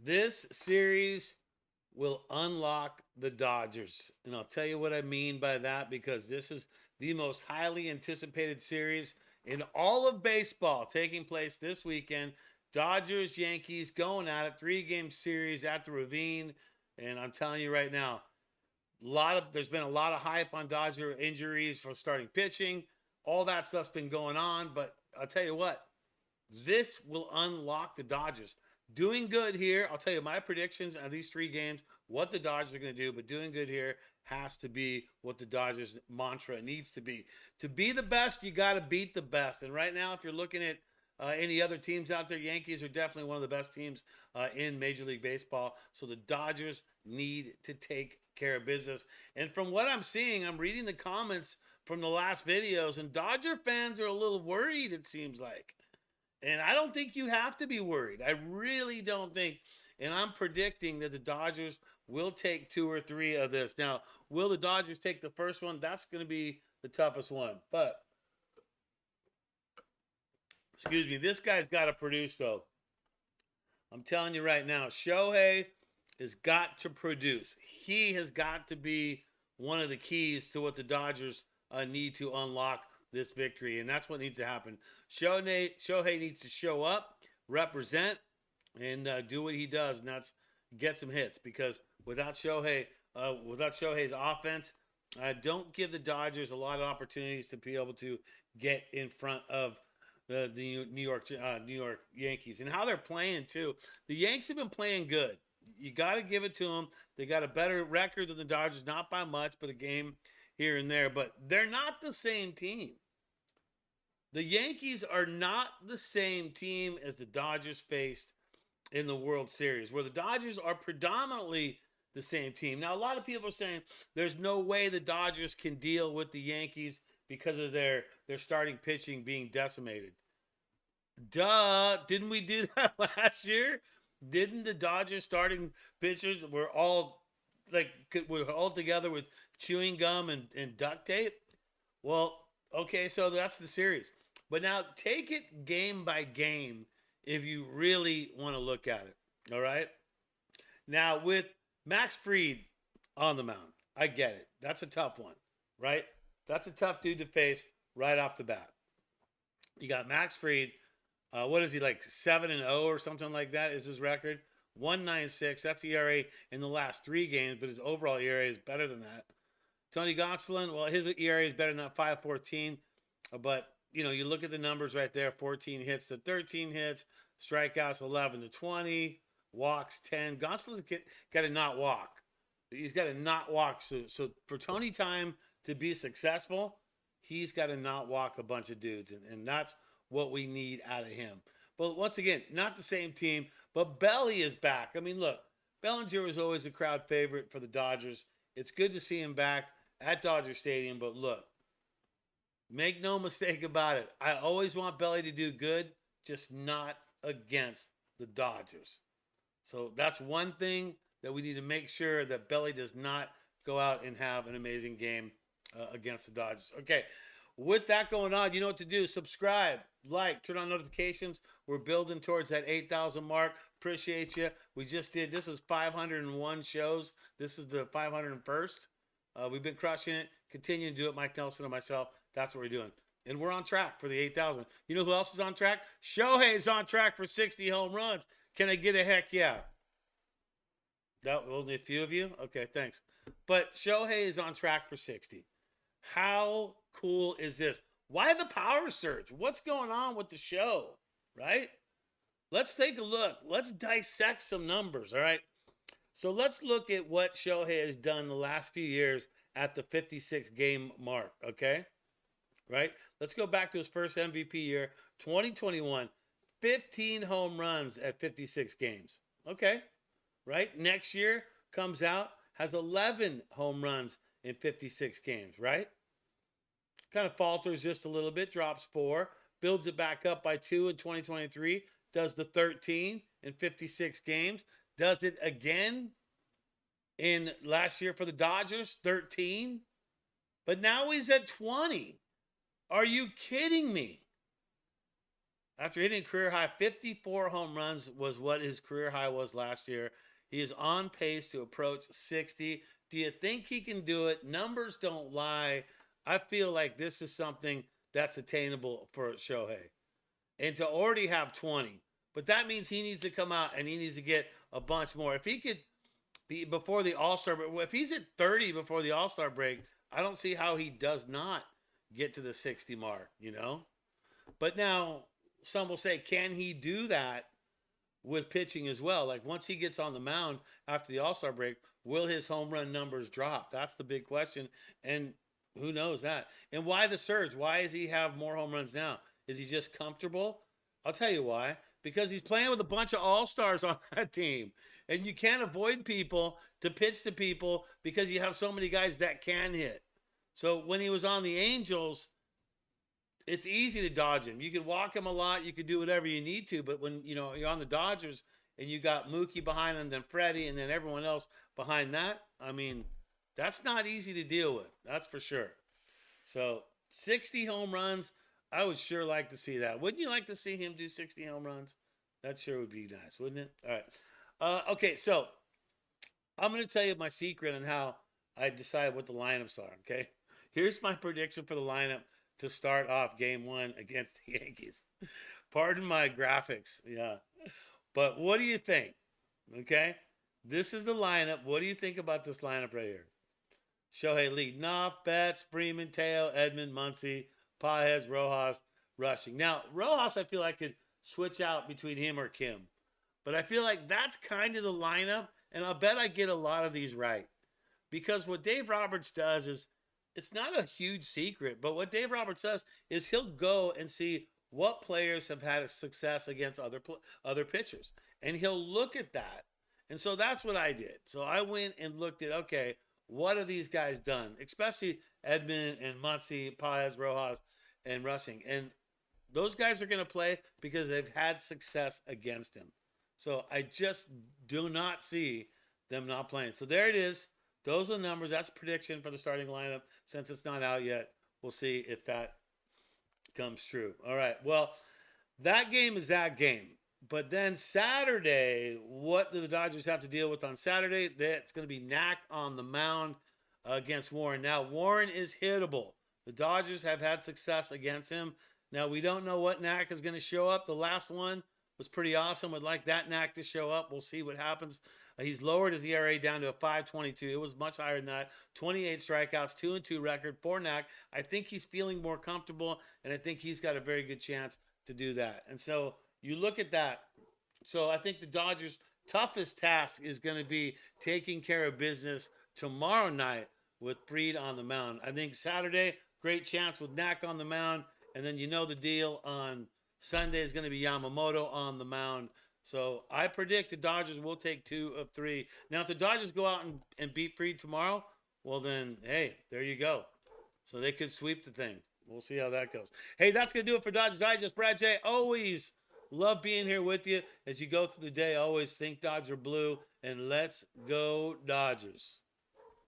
This series will unlock the Dodgers. And I'll tell you what I mean by that because this is the most highly anticipated series in all of baseball taking place this weekend. Dodgers, Yankees going at it, 3-game series at the Ravine. And I'm telling you right now, there's been a lot of hype on Dodger injuries for starting pitching. All that stuff's been going on, but I'll tell you what, this will unlock the Dodgers. Doing good here. I'll tell you my predictions on these 3 games, what the Dodgers are going to do, but doing good here has to be what the Dodgers mantra needs to be. To be the best, you got to beat the best. And right now, if you're looking at any other teams out there, Yankees are definitely one of the best teams in Major League Baseball. So the Dodgers need to take care of business. And from what I'm seeing, I'm reading the comments from the last videos, and Dodger fans are a little worried, it seems like. And I don't think you have to be worried. I really don't think. And I'm predicting that the Dodgers will take 2 or 3 of this. Now, will the Dodgers take the first one? That's going to be the toughest one. But, excuse me, this guy's got to produce, though. I'm telling you right now, Shohei has got to produce. He has got to be one of the keys to what the Dodgers need to unlock this victory, and that's what needs to happen. Shohei needs to show up, represent, and do what he does, and that's get some hits. Because without Shohei's offense, don't give the Dodgers a lot of opportunities to be able to get in front of the New York Yankees and how they're playing too. The Yanks have been playing good. You got to give it to them. They got a better record than the Dodgers, not by much, but a game here and there, but they're not the same team. The Yankees are not the same team as the Dodgers faced in the World Series, where the Dodgers are predominantly the same team. Now, a lot of people are saying there's no way the Dodgers can deal with the Yankees because of their starting pitching being decimated. Duh, didn't we do that last year? Didn't the Dodgers starting pitchers were all together with chewing gum and duct tape? Well, okay, so that's the series. But now take it game by game if you really want to look at it. All right? Now with Max Fried on the mound, I get it. That's a tough one, right? That's a tough dude to face right off the bat. You got Max Fried. What is he, like 7-0 or something like that is his record? 1.96. That's the ERA in the last 3 games, but his overall ERA is better than that. Tony Gonsolin, well, his ERA is better than that, 5.14. But, you look at the numbers right there, 14 hits to 13 hits, strikeouts 11 to 20, walks 10. Gonsolin's got to not walk. He's got to not walk. So for Tony time to be successful, he's got to not walk a bunch of dudes. And that's what we need out of him. But once again, not the same team, but Belly is back. I mean, look, Bellinger was always a crowd favorite for the Dodgers. It's good to see him back at Dodger Stadium, but look, make no mistake about it. I always want Belly to do good, just not against the Dodgers. So that's one thing that we need to make sure that Belly does not go out and have an amazing game against the Dodgers. Okay, with that going on, you know what to do. Subscribe, like, turn on notifications. We're building towards that 8,000 mark. Appreciate you. This is 501 shows. This is the 501st. We've been crushing it. Continue to do it, Mike Nelson and myself. That's what we're doing. And we're on track for the 8,000. You know who else is on track? Shohei is on track for 60 home runs. Can I get a heck yeah? That only a few of you? Okay, thanks. But Shohei is on track for 60. How cool is this? Why the power surge? What's going on with the show? Right? Let's take a look. Let's dissect some numbers, all right? So let's look at what Shohei has done the last few years at the 56 game mark, okay? Right? Let's go back to his first MVP year, 2021, 15 home runs at 56 games. Okay? Right? Next year comes out, has 11 home runs in 56 games, right? Kind of falters just a little bit, drops 4, builds it back up by 2 in 2023, does the 13 in 56 games, does it again in last year for the Dodgers, 13, but now he's at 20. Are you kidding me? After hitting career high 54 home runs was what his career high was last year. He is on pace to approach 60. Do you think he can do it? Numbers don't lie. I feel like this is something that's attainable for Shohei. And to already have 20. But that means he needs to come out and he needs to get a bunch more. If he could be before the All-Star break, if he's at 30 before the All-Star break, I don't see how he does not get to the 60 mark, you know? But now some will say, can he do that with pitching as well? Like once he gets on the mound after the All-Star break, will his home run numbers drop? That's the big question. And who knows that? And why the surge? Why does he have more home runs now? Is he just comfortable? I'll tell you why. Because he's playing with a bunch of all-stars on that team. And you can't avoid people to pitch to people because you have so many guys that can hit. So when he was on the Angels, it's easy to dodge him. You can walk him a lot. You can do whatever you need to. But when you're on the Dodgers and you got Mookie behind him, then Freddie, and then everyone else behind that, I mean, that's not easy to deal with. That's for sure. So 60 home runs, I would sure like to see that. Wouldn't you like to see him do 60 home runs? That sure would be nice, wouldn't it? All right. Okay, so I'm going to tell you my secret on how I decide what the lineups are, okay? Here's my prediction for the lineup to start off game one against the Yankees. Pardon my graphics, yeah. But what do you think? Okay? This is the lineup. What do you think about this lineup right here? Shohei leading off, Betts, Freeman, Teo, Edman, Muncy, Pajes, Rojas, rushing. Now, Rojas, I feel like could switch out between him or Kim. But I feel like that's kind of the lineup, and I'll bet I get a lot of these right. Because what Dave Roberts does is, it's not a huge secret, but what Dave Roberts does is he'll go and see what players have had a success against other pitchers. And he'll look at that. And so that's what I did. So I went and looked at, okay, what have these guys done? Especially Edman and Muncy, Pajes, Rojas, and rushing. And those guys are going to play because they've had success against him. So I just do not see them not playing. So there it is. Those are the numbers. That's prediction for the starting lineup. Since it's not out yet, we'll see if that comes true. All right. Well, that game is that game. But then Saturday, what do the Dodgers have to deal with on Saturday? That's going to be Knack on the mound against Warren. Now, Warren is hittable. The Dodgers have had success against him. Now, we don't know what Knack is going to show up. The last one was pretty awesome. Would like that Knack to show up. We'll see what happens. He's lowered his ERA down to a 5.22. It was much higher than that. 28 strikeouts, 2-2 record for Knack. I think he's feeling more comfortable, and I think he's got a very good chance to do that. And so you look at that. So I think the Dodgers' toughest task is going to be taking care of business tomorrow night with Fried on the mound. I think Saturday, great chance with Knack on the mound. And then you know the deal on Sunday is going to be Yamamoto on the mound. So I predict the Dodgers will take 2 of 3. Now, if the Dodgers go out and beat Fried tomorrow, well then, hey, there you go. So they could sweep the thing. We'll see how that goes. Hey, that's going to do it for Dodgers Digest. Brad J, always love being here with you as you go through the day. Always think Dodger blue, and let's go Dodgers.